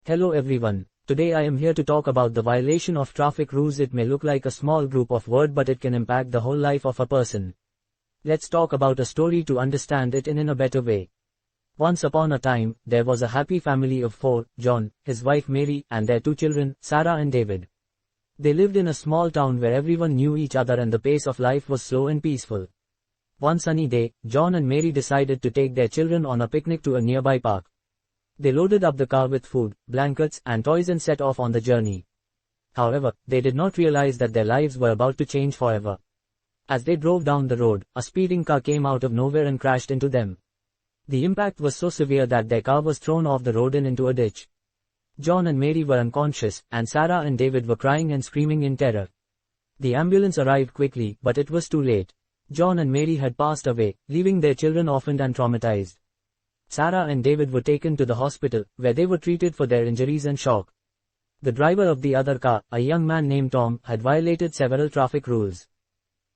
Hello everyone, today I am here to talk about the violation of traffic rules. It may look like a small group of words but it can impact the whole life of a person. Let's talk about a story to understand it in a better way. Once upon a time, there was a happy family of four: John, his wife Mary, and their two children, Sarah and David. They lived in a small town where everyone knew each other and the pace of life was slow and peaceful. One sunny day, John and Mary decided to take their children on a picnic to a nearby park. They loaded up the car with food, blankets, and toys and set off on the journey. However, they did not realize that their lives were about to change forever. As they drove down the road, a speeding car came out of nowhere and crashed into them. The impact was so severe that their car was thrown off the road and into a ditch. John and Mary were unconscious, and Sarah and David were crying and screaming in terror. The ambulance arrived quickly, but it was too late. John and Mary had passed away, leaving their children orphaned and traumatized. Sarah and David were taken to the hospital, where they were treated for their injuries and shock. The driver of the other car, a young man named Tom, had violated several traffic rules.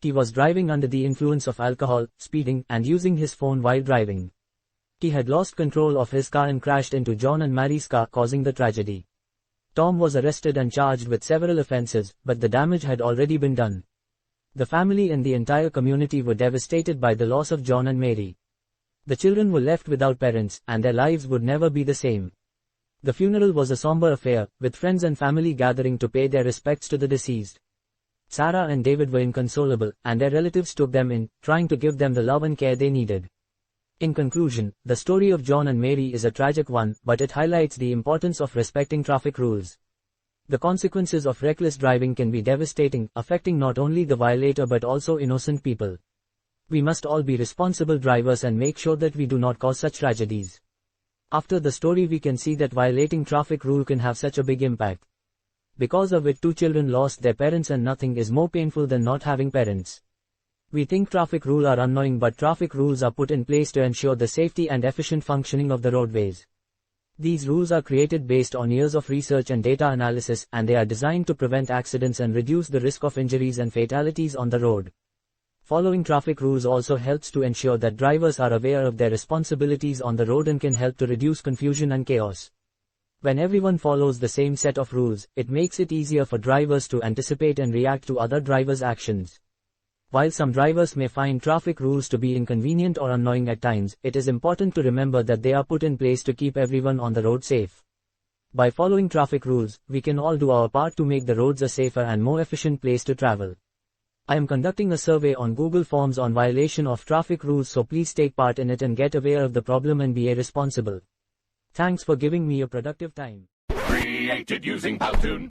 He was driving under the influence of alcohol, speeding, and using his phone while driving. He had lost control of his car and crashed into John and Mary's car, causing the tragedy. Tom was arrested and charged with several offenses, but the damage had already been done. The family and the entire community were devastated by the loss of John and Mary. The children were left without parents, and their lives would never be the same. The funeral was a somber affair, with friends and family gathering to pay their respects to the deceased. Sarah and David were inconsolable, and their relatives took them in, trying to give them the love and care they needed. In conclusion, the story of John and Mary is a tragic one, but it highlights the importance of respecting traffic rules. The consequences of reckless driving can be devastating, affecting not only the violator but also innocent people. We must all be responsible drivers and make sure that we do not cause such tragedies. After the story we can see that violating traffic rule can have such a big impact. Because of it, two children lost their parents, and nothing is more painful than not having parents. We think traffic rules are annoying, but traffic rules are put in place to ensure the safety and efficient functioning of the roadways. These rules are created based on years of research and data analysis, and they are designed to prevent accidents and reduce the risk of injuries and fatalities on the road. Following traffic rules also helps to ensure that drivers are aware of their responsibilities on the road and can help to reduce confusion and chaos. When everyone follows the same set of rules, it makes it easier for drivers to anticipate and react to other drivers' actions. While some drivers may find traffic rules to be inconvenient or annoying at times, it is important to remember that they are put in place to keep everyone on the road safe. By following traffic rules, we can all do our part to make the roads a safer and more efficient place to travel. I am conducting a survey on Google Forms on violation of traffic rules, so please take part in it and get aware of the problem and be responsible. Thanks for giving me a productive time. Created using Powtoon.